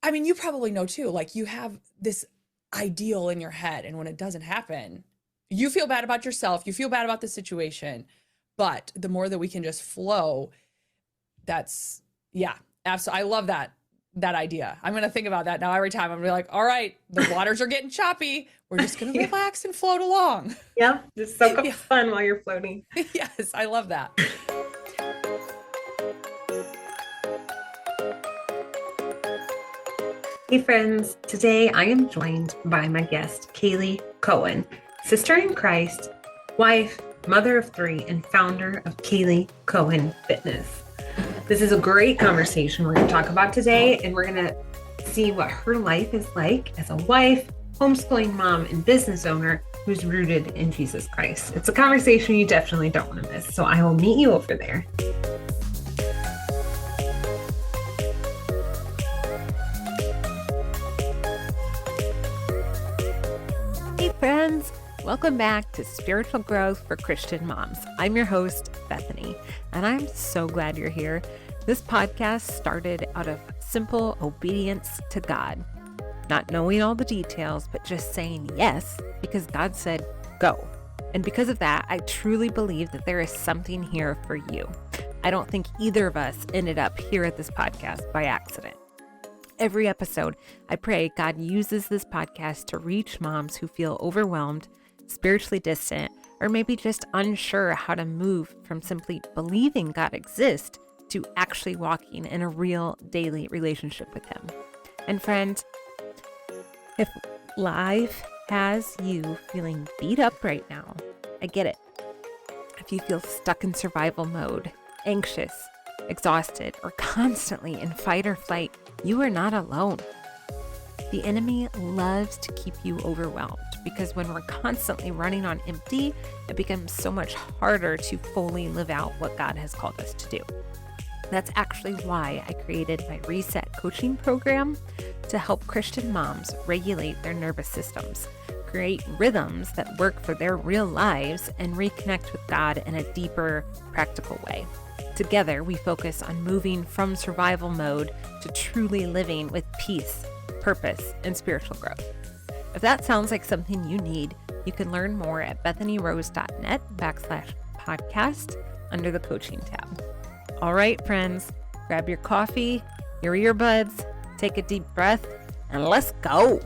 I mean, you probably know too, like you have this ideal in your head, and when it doesn't happen, you feel bad about yourself, you feel bad about the situation. But the more that we can just flow, that's, yeah, absolutely. I love that idea. I'm going to think about that now every time. I'm going to be like, all right, the waters are getting choppy. We're just going to relax and float along. Yeah, just soak up Yeah. the fun while you're floating. Yes, I love that. Hey friends, today I am joined by my guest, Kaleigh Cohen, sister in Christ, wife, mother of 3, and founder of Kaleigh Cohen Fitness. This is a great conversation we're going to talk about today, and we're going to see what her life is like as a wife, homeschooling mom, and business owner who's rooted in Jesus Christ. It's a conversation you definitely don't want to miss, so I will meet you over there. Hey friends, welcome back to Spiritual Growth for Christian Moms. I'm your host, Bethany, and I'm so glad you're here. This podcast started out of simple obedience to God, not knowing all the details, but just saying yes because God said go. And because of that, I truly believe that there is something here for you. I don't think either of us ended up here at this podcast by accident. Every episode, I pray God uses this podcast to reach moms who feel overwhelmed, spiritually distant, or maybe just unsure how to move from simply believing God exists to actually walking in a real daily relationship with Him. And friends, if life has you feeling beat up right now, I get it. If you feel stuck in survival mode, anxious, exhausted, or constantly in fight or flight, you are not alone. The enemy loves to keep you overwhelmed because when we're constantly running on empty, it becomes so much harder to fully live out what God has called us to do. That's actually why I created my Reset coaching program to help Christian moms regulate their nervous systems, create rhythms that work for their real lives, and reconnect with God in a deeper, practical way. Together, we focus on moving from survival mode to truly living with peace, purpose, and spiritual growth. If that sounds like something you need, you can learn more at bethanyrose.net/podcast under the coaching tab. All right, friends, grab your coffee, your earbuds, take a deep breath, and let's go.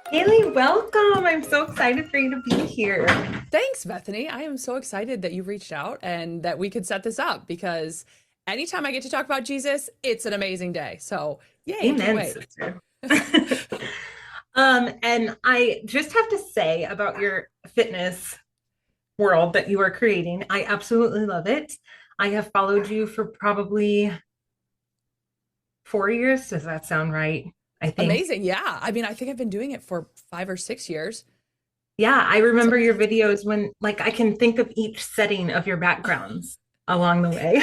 Kaleigh, welcome. I'm so excited for you to be here. Thanks, Bethany. I am so excited that you reached out and that we could set this up because anytime I get to talk about Jesus, it's an amazing day. So, yay, Amen, sister. And I just have to say about your fitness world that you are creating, I absolutely love it. I have followed you for probably 4 years. Does that sound right? I think. Amazing. Yeah. I mean, I think I've been doing it for 5 or 6 years. Yeah, I remember your videos when, like, I can think of each setting of your backgrounds along the way.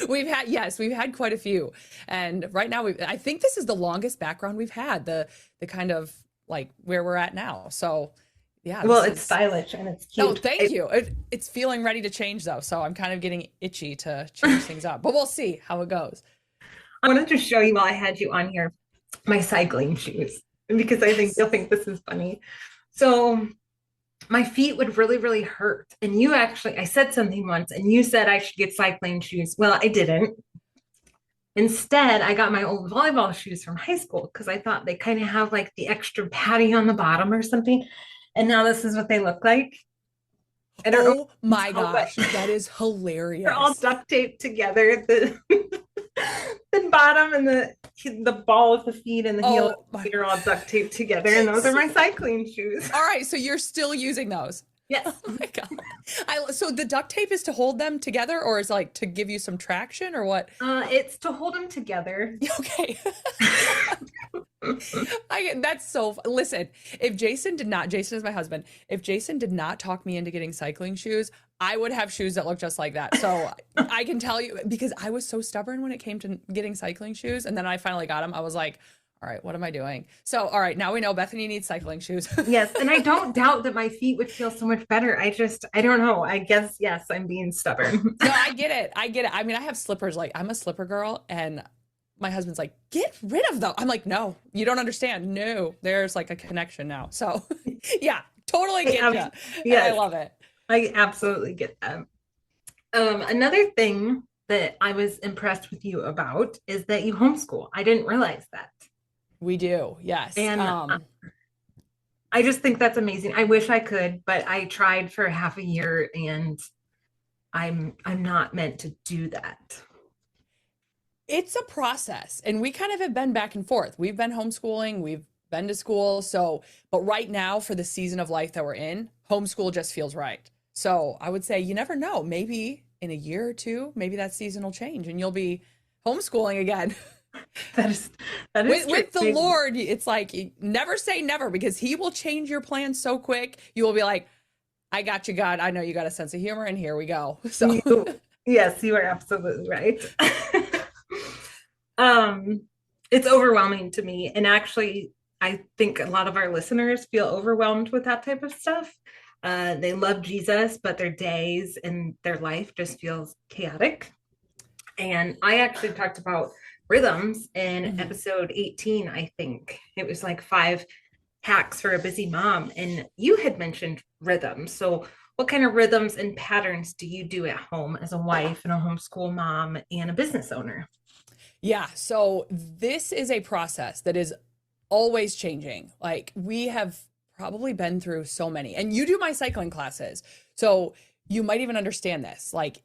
We've had quite a few. And right now, I think this is the longest background we've had, the kind of like where we're at now. So yeah. Well, it's stylish and it's cute. Oh, thank you. It's feeling ready to change though. So I'm kind of getting itchy to change things up, but we'll see how it goes. I wanted to show you while I had you on here, my cycling shoes, because I think you'll think this is funny. So my feet would really, really hurt. And I said something once and you said I should get cycling shoes. Well, I didn't. Instead, I got my old volleyball shoes from high school because I thought they kind of have like the extra padding on the bottom or something. And now this is what they look like. Oh my gosh, that is hilarious. They're all duct taped together. The bottom and the ball of the feet and the heel of the feet are all duct taped together. And those are my cycling shoes. All right, so you're still using those? Yes. Oh my God. So the duct tape is to hold them together or is like to give you some traction or what? It's to hold them together. Okay. Listen, if Jason is my husband, if Jason did not talk me into getting cycling shoes, I would have shoes that look just like that. So I can tell you, because I was so stubborn when it came to getting cycling shoes. And then I finally got them. I was like, All right, what am I doing? So, all right, now we know Bethany needs cycling shoes. Yes. And I don't doubt that my feet would feel so much better. I don't know. I guess, yes, I'm being stubborn. No, I get it. I get it. I mean, I have slippers. Like, I'm a slipper girl, and my husband's like, get rid of them. I'm like, no, you don't understand. No, there's like a connection now. So, yeah, totally get you. Yeah, I love it. I absolutely get that. Another thing that I was impressed with you about is that you homeschool. I didn't realize that. We do, yes. And I just think that's amazing. I wish I could, but I tried for half a year and I'm not meant to do that. It's a process, and we kind of have been back and forth. We've been homeschooling, we've been to school. So, but right now for the season of life that we're in, homeschool just feels right. So I would say you never know. Maybe in a year or two, maybe that season will change and you'll be homeschooling again. That is with the Lord, it's like never say never, because he will change your plans so quick. You will be like, I got you, God. I know you got a sense of humor, and here we go. So yes, you are absolutely right. It's overwhelming to me. And actually, I think a lot of our listeners feel overwhelmed with that type of stuff. They love Jesus, but their days and their life just feels chaotic. And I actually talked about rhythms in episode 18, I think. It was like 5 hacks for a busy mom. And you had mentioned rhythms. So what kind of rhythms and patterns do you do at home as a wife and a homeschool mom and a business owner? Yeah, so this is a process that is always changing. Like, we have probably been through so many, and you do my cycling classes, so you might even understand this. Like,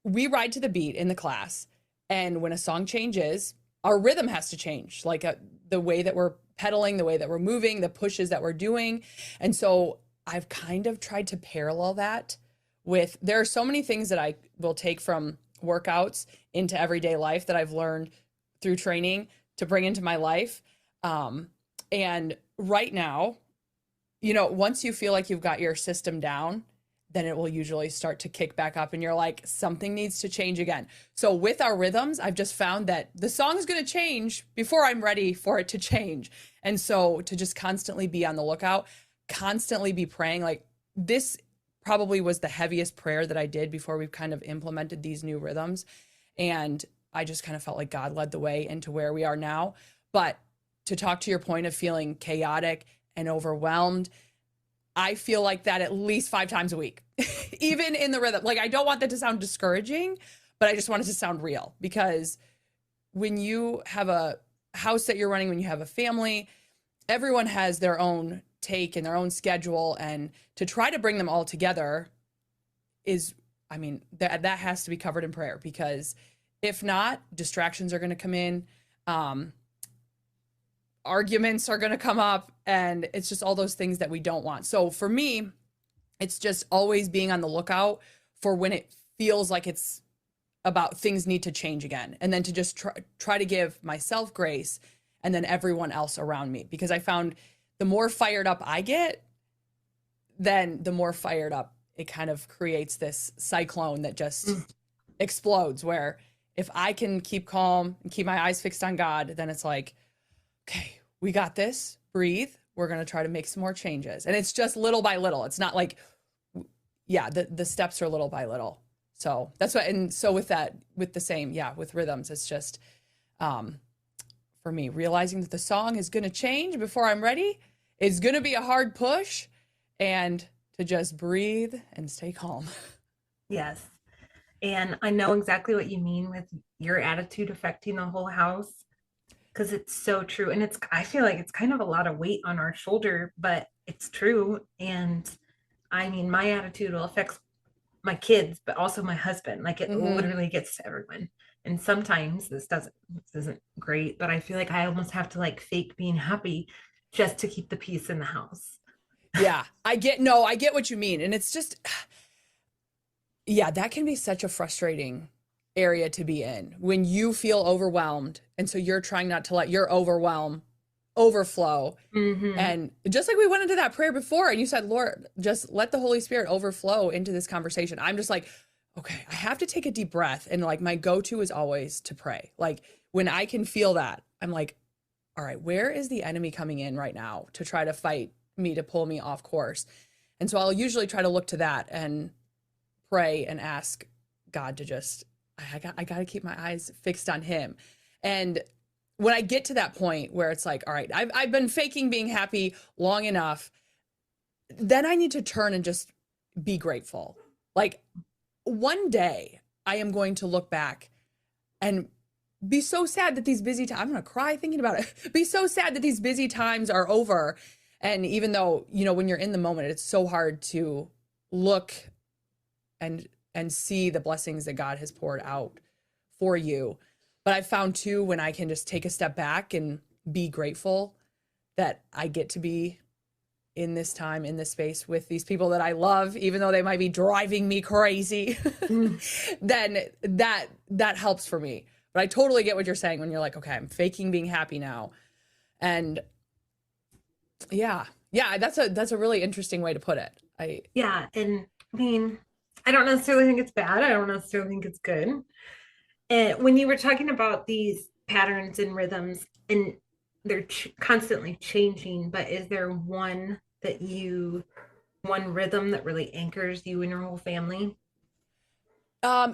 we ride to the beat in the class, and when a song changes, our rhythm has to change, like the way that we're pedaling, the way that we're moving, the pushes that we're doing. And so I've kind of tried to parallel that with, there are so many things that I will take from workouts into everyday life that I've learned through training to bring into my life. And right now, you know, once you feel like you've got your system down, then it will usually start to kick back up and you're like, something needs to change again. So with our rhythms, I've just found that the song's going to change before I'm ready for it to change. And so to just constantly be on the lookout, constantly be praying, like, this probably was the heaviest prayer that I did before we've kind of implemented these new rhythms. And I just kind of felt like God led the way into where we are now. But to talk to your point of feeling chaotic and overwhelmed, I feel like that at least 5 times a week, even in the rhythm. Like, I don't want that to sound discouraging, but I just want it to sound real, because when you have a house that you're running, when you have a family, everyone has their own take and their own schedule, and to try to bring them all together is, I mean, that has to be covered in prayer, because if not, distractions are going to come in. Arguments are going to come up, and it's just all those things that we don't want. So for me, it's just always being on the lookout for when it feels like it's about things need to change again, and then to just try to give myself grace and then everyone else around me, because I found the more fired up I get, then the more fired up it kind of creates this cyclone that just explodes, where if I can keep calm and keep my eyes fixed on God, then it's like, okay, we got this, breathe. We're going to try to make some more changes. And it's just little by little. It's not like, yeah, the steps are little by little. So that's what, and so with that, with the same, yeah, with rhythms, it's just, for me, realizing that the song is going to change before I'm ready is going to be a hard push, and to just breathe and stay calm. Yes. And I know exactly what you mean with your attitude affecting the whole house, because it's so true. And I feel like it's kind of a lot of weight on our shoulder, but it's true. And I mean, my attitude will affect my kids, but also my husband. Like, it literally gets to everyone. And sometimes this isn't great, but I feel like I almost have to like fake being happy just to keep the peace in the house. Yeah, I get what you mean. And it's just, yeah, that can be such a frustrating area to be in when you feel overwhelmed. And so you're trying not to let your overwhelm overflow. And just like we went into that prayer before, and you said, Lord, just let the Holy Spirit overflow into this conversation. I'm just like, okay, I have to take a deep breath. And like, my go-to is always to pray. Like, when I can feel that, I'm like, all right, where is the enemy coming in right now to try to fight me, to pull me off course? And so I'll usually try to look to that and pray and ask God to just, I got to keep my eyes fixed on him. And when I get to that point where it's like, all right, I've been faking being happy long enough, then I need to turn and just be grateful. Like one day I am going to look back and be so sad that these busy times, I'm going to cry thinking about it, be so sad that these busy times are over. And even though, when you're in the moment, it's so hard to look and see the blessings that God has poured out for you. But I've found too, when I can just take a step back and be grateful that I get to be in this time, in this space with these people that I love, even though they might be driving me crazy, then that helps for me. But I totally get what you're saying when you're like, okay, I'm faking being happy now. And yeah, that's a really interesting way to put it. Yeah. And I mean, I don't necessarily think it's bad. I don't necessarily think it's good. And when you were talking about these patterns and rhythms, and they're constantly changing, but is there one rhythm that really anchors you and your whole family?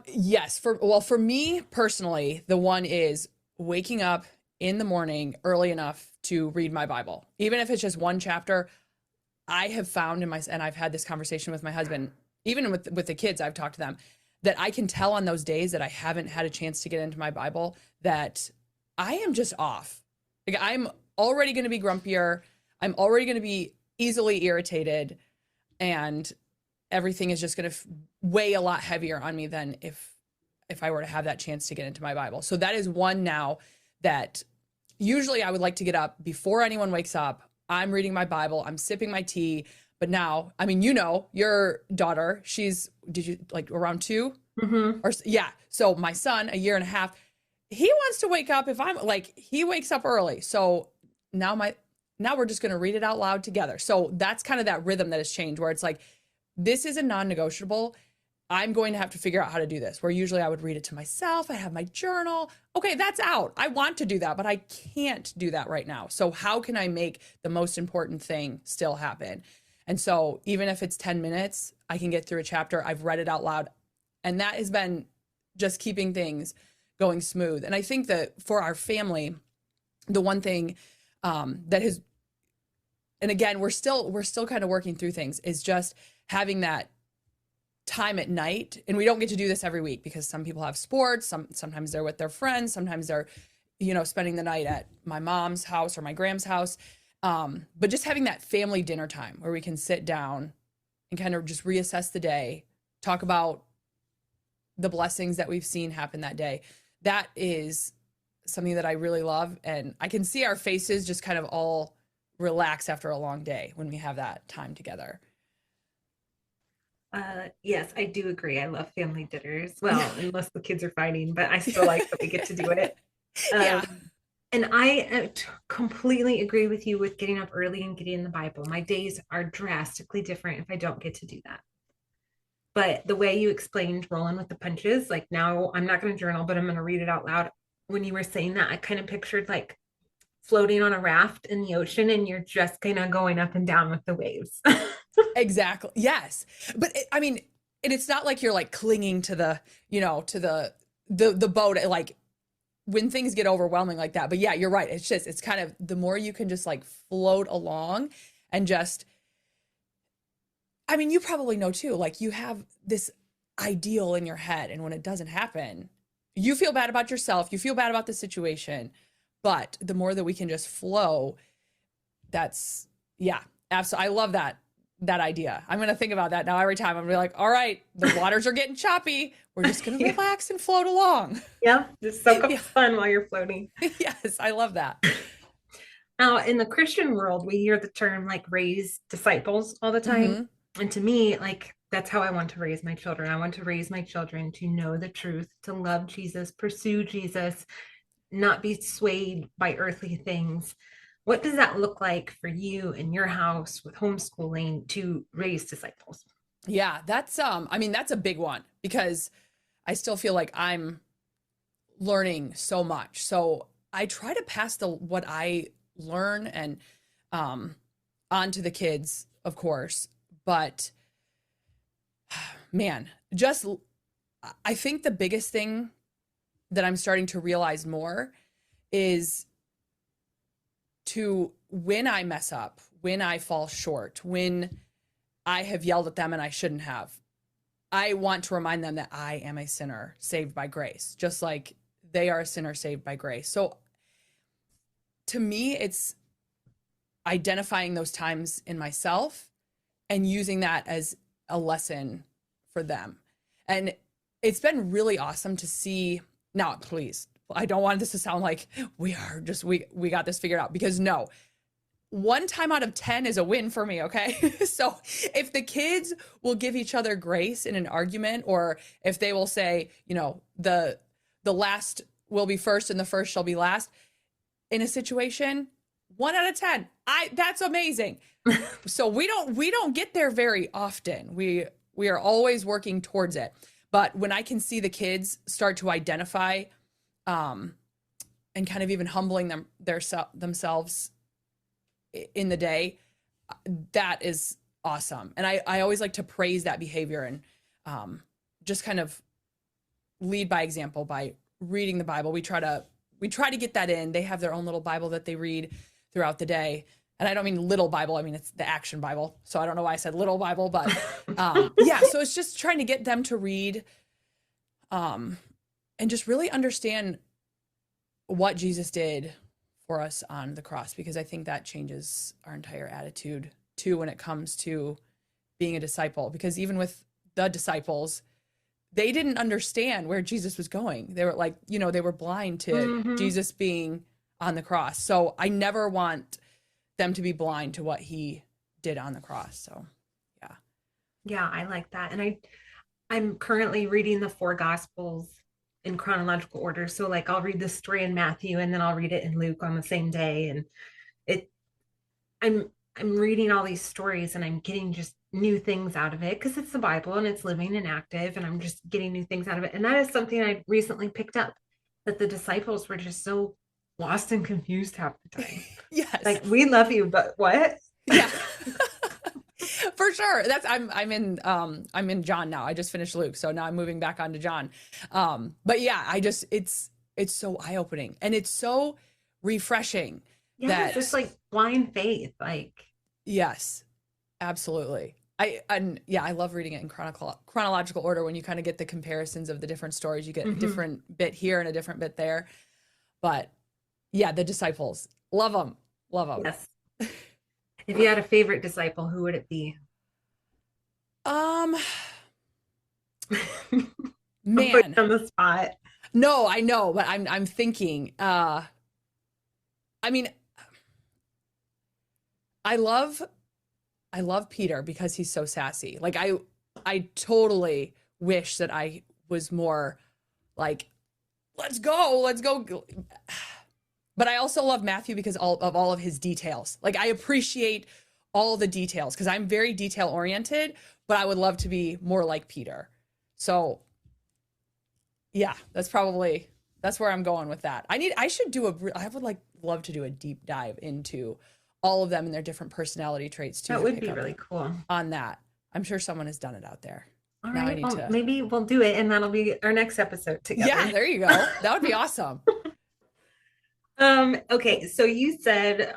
Yes. For me personally, the one is waking up in the morning early enough to read my Bible, even if it's just one chapter. I have found and I've had this conversation with my husband, even with the kids, I've talked to them, that I can tell on those days that I haven't had a chance to get into my Bible that I am just off. Like I'm already going to be grumpier. I'm already going to be easily irritated, and everything is just going to weigh a lot heavier on me than if I were to have that chance to get into my Bible. So that is one now that usually I would like to get up before anyone wakes up. I'm reading my Bible, I'm sipping my tea. But now, I mean, your daughter, did you like around 2? Mm-hmm. Or yeah. So my son, a year and a half, he wants to wake up he wakes up early. So now we're just going to read it out loud together. So that's kind of that rhythm that has changed, where it's like, this is a non-negotiable. I'm going to have to figure out how to do this, where usually I would read it to myself. I have my journal. Okay, that's out. I want to do that, but I can't do that right now. So how can I make the most important thing still happen? And so even if it's 10 minutes, I can get through a chapter. I've read it out loud. And that has been just keeping things going smooth. And I think that for our family, the one thing that has, and again, we're still kind of working through things, is just having that time at night. And we don't get to do this every week because some people have sports. Sometimes they're with their friends. Sometimes they're, spending the night at my mom's house or my Graham's house. But just having that family dinner time where we can sit down and kind of just reassess the day, talk about the blessings that we've seen happen that day. That is something that I really love. And I can see our faces just kind of all relax after a long day when we have that time together. Yes, I do agree. I love family dinners. Well, unless the kids are fighting, but I still like that we get to do it. Yeah. And I completely agree with you with getting up early and getting in the Bible. My days are drastically different if I don't get to do that. But the way you explained rolling with the punches, like now I'm not going to journal, but I'm going to read it out loud. When you were saying that, I kind of pictured like floating on a raft in the ocean and you're just kind of going up and down with the waves. Exactly. Yes. But it's not like you're like clinging to the, to the boat, like when things get overwhelming like that. But yeah, you're right. It's kind of, the more you can just like float along and just, you probably know too, like you have this ideal in your head, and when it doesn't happen, you feel bad about yourself, you feel bad about the situation. But the more that we can just flow, that's, yeah, absolutely. I love that idea. I'm going to think about that now every time. I'm going to be like, all right, the waters are getting choppy. We're just going to relax and float along. Yeah. Just soak up the fun while you're floating. Yes. I love that. Now in the Christian world, we hear the term like raise disciples all the time. Mm-hmm. And to me, like, that's how I want to raise my children. I want to raise my children to know the truth, to love Jesus, pursue Jesus, not be swayed by earthly things. What does that look like for you in your house with homeschooling to raise disciples? Yeah, that's that's a big one, because I still feel like I'm learning so much. So I try to pass what I learn and on to the kids, of course. But man, I think the biggest thing that I'm starting to realize more is when I mess up, when I fall short, when I have yelled at them and I shouldn't have, I want to remind them that I am a sinner saved by grace, just like they are a sinner saved by grace. So to me, it's identifying those times in myself and using that as a lesson for them. And it's been really awesome to see. Now, please, I don't want this to sound like we got this figured out, because no, 1 time out of 10 is a win for me. Okay. So if the kids will give each other grace in an argument, or if they will say, the last will be first and the first shall be last in a situation, 1 out of 10, that's amazing. So we don't get there very often. We are always working towards it. But when I can see the kids start to identify, and kind of even humbling themselves in the day, that is awesome. And I always like to praise that behavior and just kind of lead by example by reading the Bible. We try to get that in. They have their own little Bible that they read throughout the day. And I don't mean little Bible. I mean, it's the Action Bible. So I don't know why I said little Bible, but yeah. So it's just trying to get them to read and just really understand what Jesus did for us on the cross, because I think that changes our entire attitude too when it comes to being a disciple. Because even with the disciples, they didn't understand where Jesus was going. They were like, they were blind to Jesus being on the cross. So I never want them to be blind to what he did on the cross. So yeah. Yeah, I like that. And I'm currently reading the 4 Gospels in chronological order. So like I'll read the story in Matthew and then I'll read it in Luke on the same day. And I'm reading all these stories and I'm getting just new things out of it because it's the Bible and it's living and active, and I'm just getting new things out of it. And that is something I recently picked up, that the disciples were just so lost and confused half the time. Yes. Like, we love you, but what? Yeah. For sure. I'm in John now. I just finished Luke, so now I'm moving back on to John. But yeah, it's so eye-opening and it's so refreshing. Yeah, it's just like blind faith. Like, yes, absolutely. I love reading it in chronological order when you kind of get the comparisons of the different stories. You get a different bit here and a different bit there. But yeah, the disciples, love them. Yes. If you had a favorite disciple, who would it be? Man, on the spot. No, I know, but I'm thinking. I mean, I love Peter because he's so sassy. Like I totally wish that I was more like, let's go. But I also love Matthew because of all of his details. Like, I appreciate all the details because I'm very detail oriented, but I would love to be more like Peter. So yeah, that's where I'm going with that. I would love to do a deep dive into all of them and their different personality traits too. That would be really cool. On that. I'm sure someone has done it out there. All right. Well, maybe we'll do it and that'll be our next episode together. Yeah, there you go. That would be awesome. Okay, so you said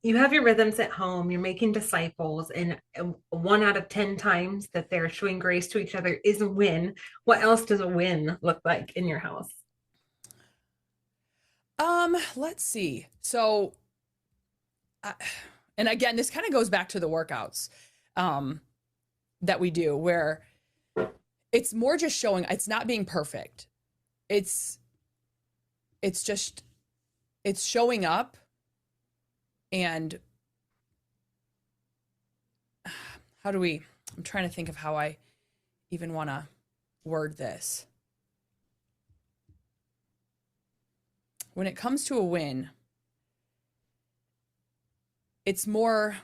you have your rhythms at home, you're making disciples, and 1 out of 10 times that they're showing grace to each other is a win. What else does a win look like in your house? Let's see. So, and again, this kind of goes back to the workouts that we do, where it's more just showing, it's not being perfect. It's showing up, and I'm trying to think of how I even want to word this. When it comes to a win, it's more,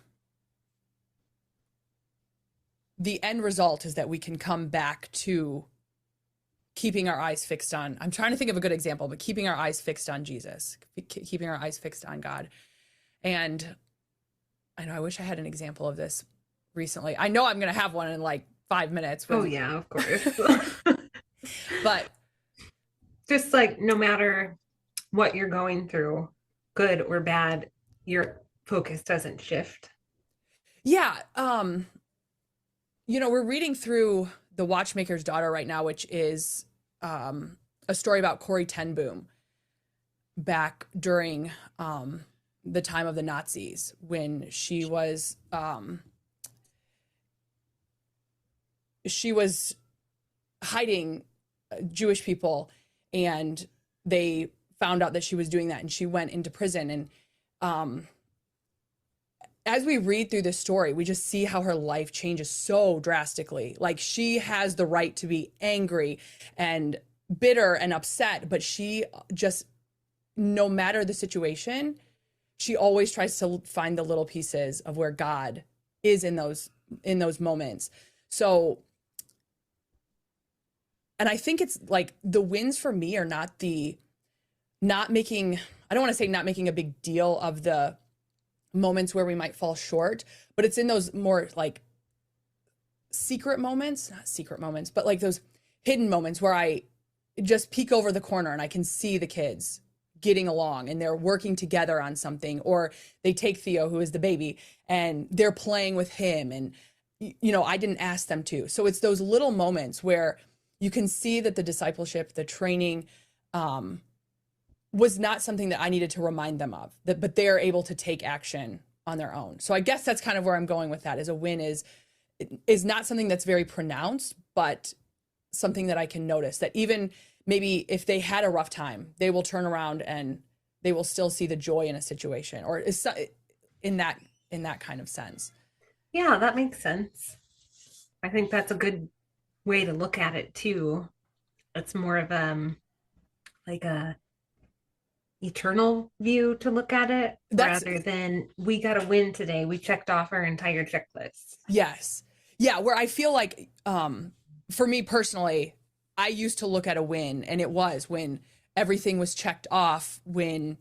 the end result is that we can come back to keeping our eyes fixed on, I'm trying to think of a good example, but keeping our eyes fixed on Jesus, keeping our eyes fixed on God. And I know I wish I had an example of this recently. I know I'm going to have one in like 5 minutes. Oh yeah, of course. But just like no matter what you're going through, good or bad, your focus doesn't shift. Yeah. We're reading through The Watchmaker's Daughter right now, which is a story about Corrie ten Boom back during the time of the Nazis, when she was hiding Jewish people, and they found out that she was doing that, and she went into prison. And as we read through this story, we just see how her life changes so drastically. Like, she has the right to be angry and bitter and upset, but she just, no matter the situation, she always tries to find the little pieces of where God is in those moments. So, and I think it's like the wins for me are not making, I don't want to say not making a big deal of the moments where we might fall short, but it's in those more like not secret moments, but like those hidden moments where I just peek over the corner and I can see the kids getting along and they're working together on something, or they take Theo, who is the baby, and they're playing with him, and I didn't ask them to. So it's those little moments where you can see that the discipleship, the training, was not something that I needed to remind them of, but they're able to take action on their own. So I guess that's kind of where I'm going with that, is a win is not something that's very pronounced, but something that I can notice, that even maybe if they had a rough time, they will turn around and they will still see the joy in a situation, or in that kind of sense. Yeah, that makes sense. I think that's a good way to look at it too. It's more of like a eternal view to look at it, rather than we got a win today, we checked off our entire checklist. Yes. Yeah, where I feel like for me personally, I used to look at a win, and it was when everything was checked off, when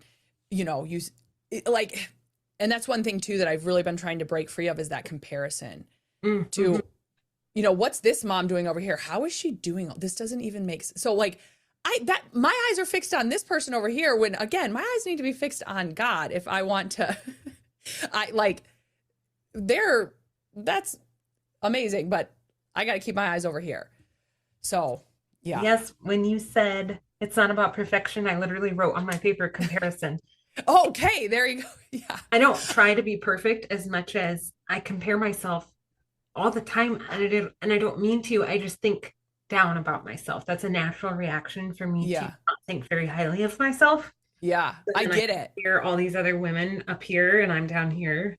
and that's one thing too that I've really been trying to break free of, is that comparison to what's this mom doing over here? How is she doing? This doesn't even make sense. So like my eyes are fixed on this person over here, when again, my eyes need to be fixed on God if I want to. That's amazing, but I got to keep my eyes over here. So yeah. Yes, when you said it's not about perfection, I literally wrote on my paper comparison. Okay, there you go. Yeah. I don't try to be perfect as much as I compare myself all the time, and I don't mean to. I just think down about myself. That's a natural reaction for me to not think very highly of myself. Yeah, I get it. Hear all these other women up here and I'm down here.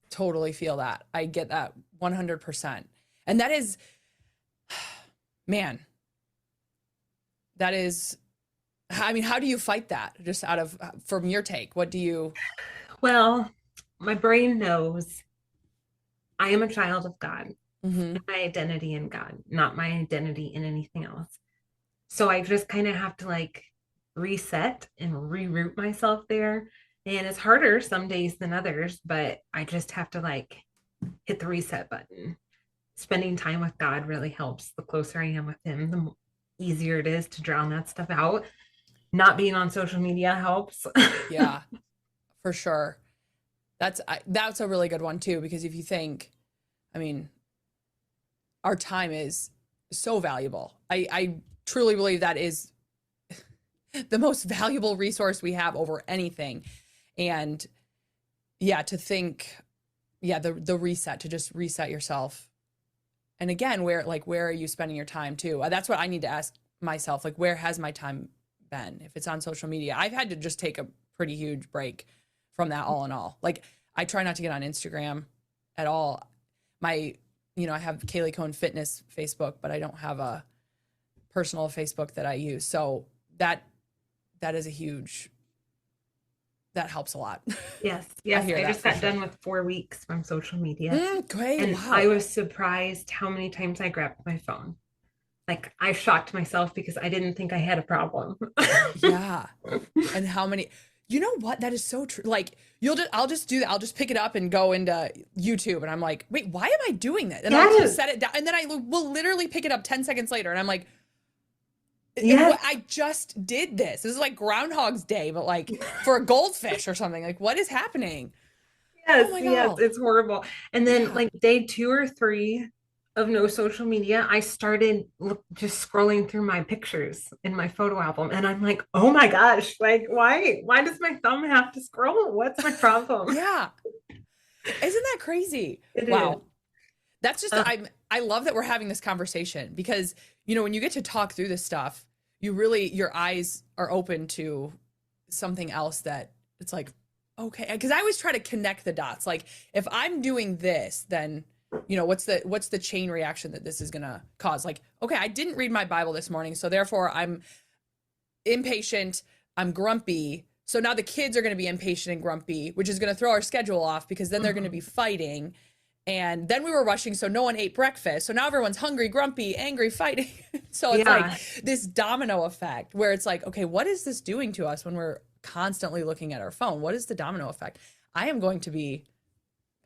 Totally feel that. I get that 100%. And that is, man, that is, I mean, how do you fight that? Just from your take, what do you? Well, my brain knows I am a child of God. Mm-hmm. My identity in God, not my identity in anything else. So I just kind of have to like reset and reroute myself there. And it's harder some days than others, but I just have to like hit the reset button. Spending time with God really helps. The closer I am with him, the easier it is to drown that stuff out. Not being on social media helps. Yeah, for sure. That's a really good one too, because if you think, I mean, our time is so valuable. I truly believe that is the most valuable resource we have over anything. And yeah, to think, the reset, to just reset yourself. And again, where are you spending your time too? That's what I need to ask myself. Like, where has my time been? If it's on social media, I've had to just take a pretty huge break from that all in all. Like, I try not to get on Instagram at all. I have Kaleigh Cohen Fitness Facebook, but I don't have a personal Facebook that I use. So that is that helps a lot. Yes. I just got done with 4 weeks from social media. Great. And wow. I was surprised how many times I grabbed my phone. like I shocked myself because I didn't think I had a problem. Yeah. And how many, you know what? That is so true. Like I'll just do that. I'll just pick it up and go into YouTube and I'm like, wait, why am I doing this? And I'll just Yes. set it down. And then I will literally pick it up 10 seconds later and I'm like, Yes. I just did this. This is like Groundhog's Day, but like for a goldfish or something. Like, what is happening? Yes, Oh my yes, God. it's horrible. And then Yeah. like day 2 or 3 of no social media, I started just scrolling through my pictures in my photo album, and I'm like, oh my gosh, like why does my thumb have to scroll? What's my problem? Yeah. Isn't that crazy? It is. Wow. That's just, I love that we're having this conversation because, when you get to talk through this stuff, your eyes are open to something else that it's like, okay. Because I always try to connect the dots. Like if I'm doing this, then, what's the chain reaction that this is going to cause? Like, okay, I didn't read my Bible this morning. So therefore I'm impatient. I'm grumpy. So now the kids are going to be impatient and grumpy, which is going to throw our schedule off because then they're going to be fighting. And then we were rushing, so no one ate breakfast. So now everyone's hungry, grumpy, angry, fighting. So it's Yeah. like this domino effect where it's like, okay, what is this doing to us when we're constantly looking at our phone? What is the domino effect? I am going to be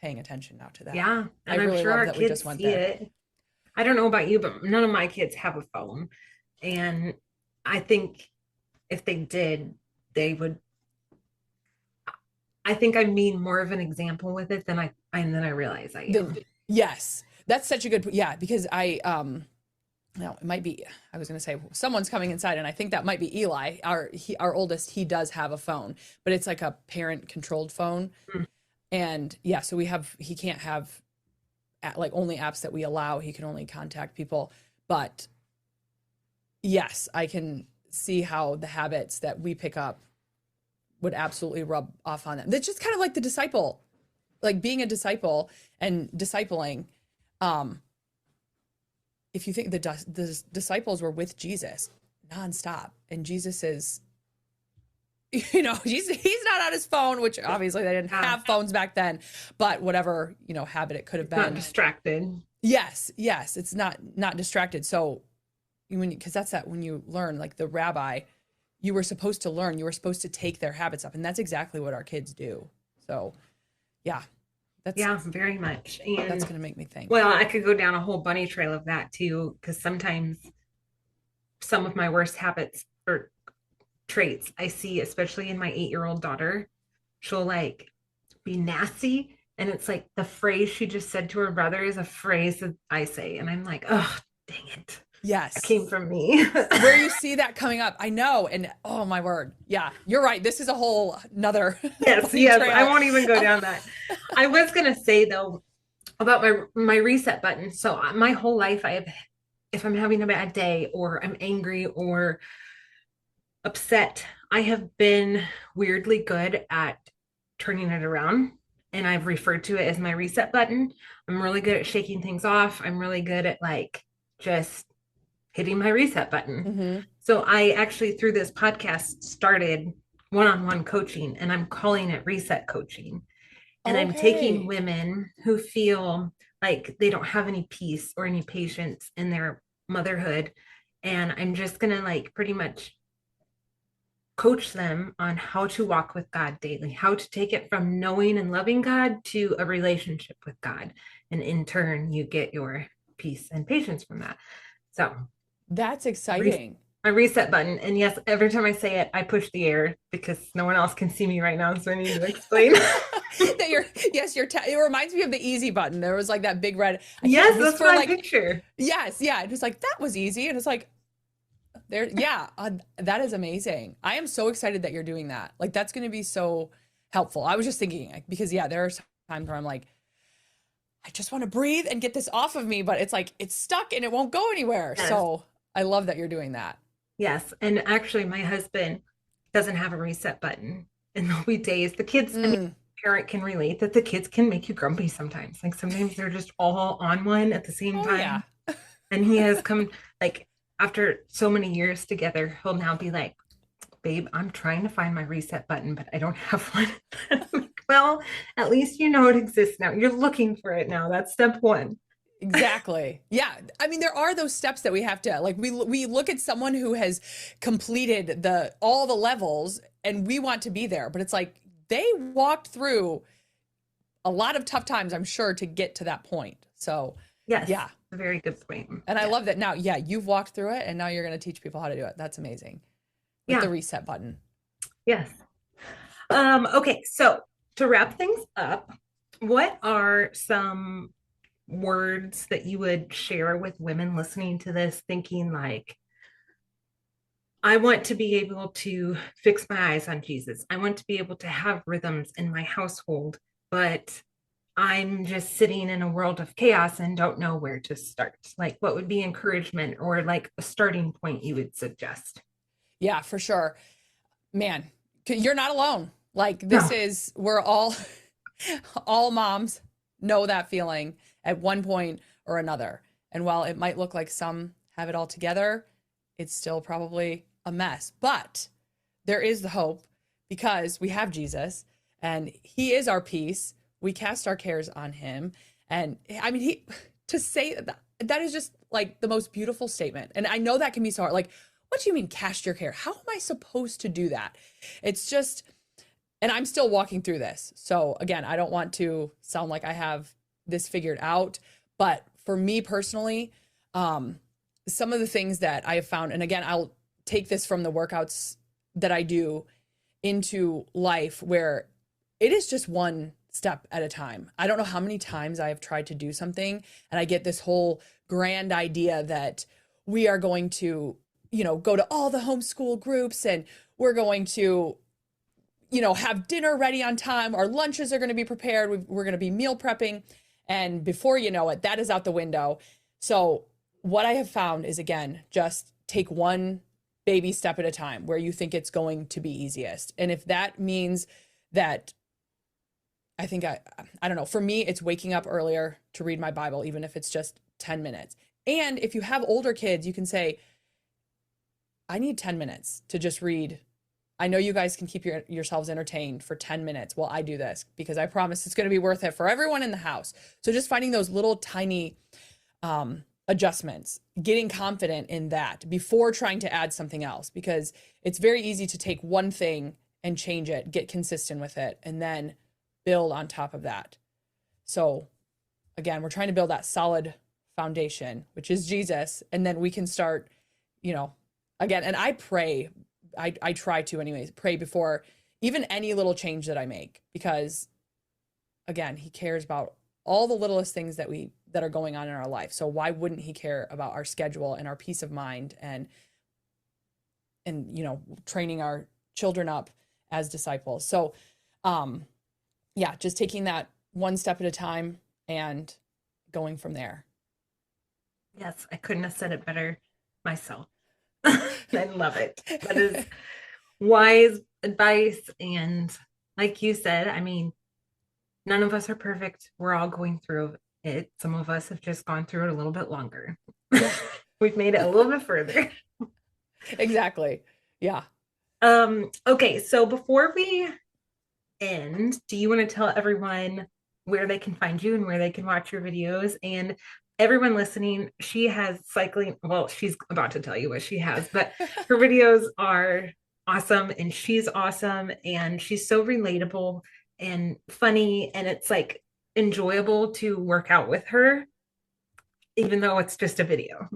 paying attention now to that. Yeah. I And I'm really sure love our that we kids just went see there. it. I don't know about you, but none of my kids have a phone. And I think if they did, they would. I think I'm being more of an example with it than I realize I am. Yes, that's such a good, yeah, because no, it might be, I was going to say someone's coming inside and I think that might be Eli, our oldest. He does have a phone, but it's like a parent controlled phone. Mm. And yeah, so he can't have like only apps that we allow. He can only contact people. But yes, I can see how the habits that we pick up would absolutely rub off on them. That's just kind of like the disciple, like being a disciple and discipling. If you think the disciples were with Jesus nonstop, and Jesus is, he's not on his phone, which obviously they didn't have phones back then, but whatever, habit it could have been. Not distracted. Yes, it's not distracted. So because that's that when you learn, like the rabbi, you were supposed to learn, you were supposed to take their habits up, and that's exactly what our kids do. So yeah. Yeah, very much. And that's going to make me think. Well, I could go down a whole bunny trail of that too, because sometimes some of my worst habits or traits I see, especially in my 8-year-old daughter, she'll like be nasty. And it's like the phrase she just said to her brother is a phrase that I say. And I'm like, oh, dang it. Yes. That came from me. Where you see that coming up. I know. And oh my word. Yeah, you're right. This is a whole another. Yes. Trail. I won't even go down that. I was going to say though, about my reset button. So my whole life if I'm having a bad day or I'm angry or upset, I have been weirdly good at turning it around. And I've referred to it as my reset button. I'm really good at shaking things off. I'm really good at like just hitting my reset button. Mm-hmm. So I actually, through this podcast, started one-on-one coaching, and I'm calling it reset coaching. And I'm taking women who feel like they don't have any peace or any patience in their motherhood. And I'm just going to like pretty much coach them on how to walk with God daily, how to take it from knowing and loving God to a relationship with God. And in turn, you get your peace and patience from that. So that's exciting. My reset button. And yes, every time I say it, I push the air because no one else can see me right now. So I need to explain. It reminds me of the easy button. There was like that big red. Yes, that's my picture. Yes. Yeah. It was like, that was easy. And it's like, that is amazing. I am so excited that you're doing that. Like, that's going to be so helpful. I was just thinking because there are times where I'm like, I just want to breathe and get this off of me, but it's like, it's stuck and it won't go anywhere. Yes. So I love that you're doing that. Yes. And actually my husband doesn't have a reset button, and there'll be days the kids, parent can relate that the kids can make you grumpy sometimes. Like sometimes they're just all on one at the same time. Yeah. And he has come like after so many years together, he'll now be like, babe, I'm trying to find my reset button, but I don't have one. Well, at least you know it exists now. You're looking for it now. That's step one. Exactly. Yeah. I mean, there are those steps that we have to, like, we look at someone who has completed all the levels and we want to be there, but it's like they walked through a lot of tough times, I'm sure, to get to that point. So, Yes. yeah. Very good point. And I love that now, yeah, you've walked through it and now you're going to teach people how to do it. That's amazing. With the reset button. Yes. Okay. So to wrap things up, what are some words that you would share with women listening to this, thinking like, I want to be able to fix my eyes on Jesus. I want to be able to have rhythms in my household, but I'm just sitting in a world of chaos and don't know where to start. Like, what would be encouragement or like a starting point you would suggest? Yeah, for sure. Man, you're not alone. Like, we're all moms know that feeling at one point or another. And while it might look like some have it all together, it's still probably a mess. But there is the hope because we have Jesus and he is our peace. We cast our cares on him. And I mean, to say that is just like the most beautiful statement. And I know that can be so hard. Like, what do you mean cast your care? How am I supposed to do that? It's just, and I'm still walking through this. So again, I don't want to sound like I have this figured out, but for me personally, some of the things that I have found, and again, I'll take this from the workouts that I do into life where it is just one step at a time. I don't know how many times I have tried to do something and I get this whole grand idea that we are going to, go to all the homeschool groups and we're going to, have dinner ready on time. Our lunches are going to be prepared. We're going to be meal prepping. And before you know it, that is out the window. So what I have found is, again, just take one baby step at a time where you think it's going to be easiest. And if that means that, I think, I don't know, for me, it's waking up earlier to read my Bible, even if it's just 10 minutes. And if you have older kids, you can say, I need 10 minutes to just read. I know you guys can keep yourselves entertained for 10 minutes while I do this, because I promise it's going to be worth it for everyone in the house. So just finding those little tiny adjustments, getting confident in that before trying to add something else, because it's very easy to take one thing and change it, get consistent with it, and then build on top of that. So again, we're trying to build that solid foundation, which is Jesus. And then we can start, again, and I pray, I try to anyways, pray before even any little change that I make, because again, he cares about all the littlest things that are going on in our life. So why wouldn't he care about our schedule and our peace of mind and training our children up as disciples. So, yeah, just taking that one step at a time and going from there. Yes, I couldn't have said it better myself. I love it. That is wise advice. And like you said, I mean, none of us are perfect. We're all going through it. Some of us have just gone through it a little bit longer. We've made it a little bit further. Exactly. Yeah. Okay. So before we end, do you want to tell everyone where they can find you and where they can watch your videos? And everyone listening, she has cycling. Well, she's about to tell you what she has, but her videos are awesome and she's awesome and she's so relatable and funny. And it's like enjoyable to work out with her, even though it's just a video.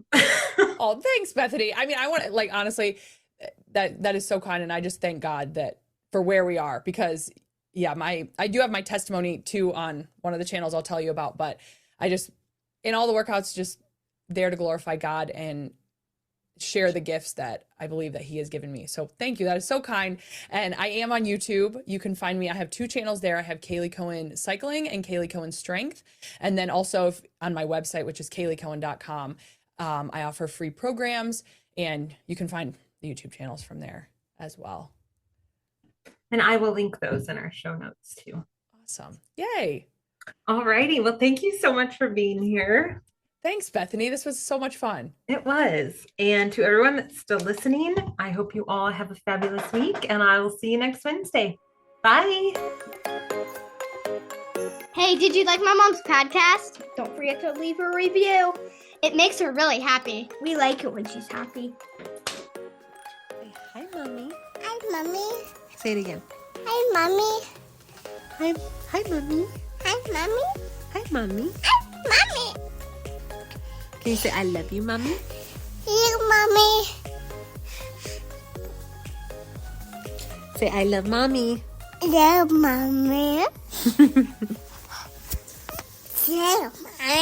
Oh, thanks, Bethany. I mean, I want to, like, honestly, that is so kind. And I just thank God that for where we are, because yeah, I do have my testimony too on one of the channels I'll tell you about, but I just, in all the workouts, just there to glorify God and share the gifts that I believe that he has given me. So thank you. That is so kind. And I am on YouTube. You can find me. I have 2 channels there. I have Kaleigh Cohen Cycling and Kaleigh Cohen Strength. And then also on my website, which is KaleighCohen.com, I offer free programs and you can find the YouTube channels from there as well. And I will link those in our show notes too. Awesome. Yay. All righty. Well, thank you so much for being here. Thanks, Bethany. This was so much fun. It was. And to everyone that's still listening, I hope you all have a fabulous week and I will see you next Wednesday. Bye. Hey Hey, did you like my mom's podcast? Don't forget to leave her a review. It makes her really happy. We like it when she's happy. Hi, Mommy. Hi, Mommy. Say it again. Hi, Mommy. Hi, Mommy. Hi, Mommy. Hi, Mommy. Hi, Mommy. Can you say I love you, Mommy? You, Mommy. Say I love Mommy. Yeah, Mommy. Yeah, Mommy.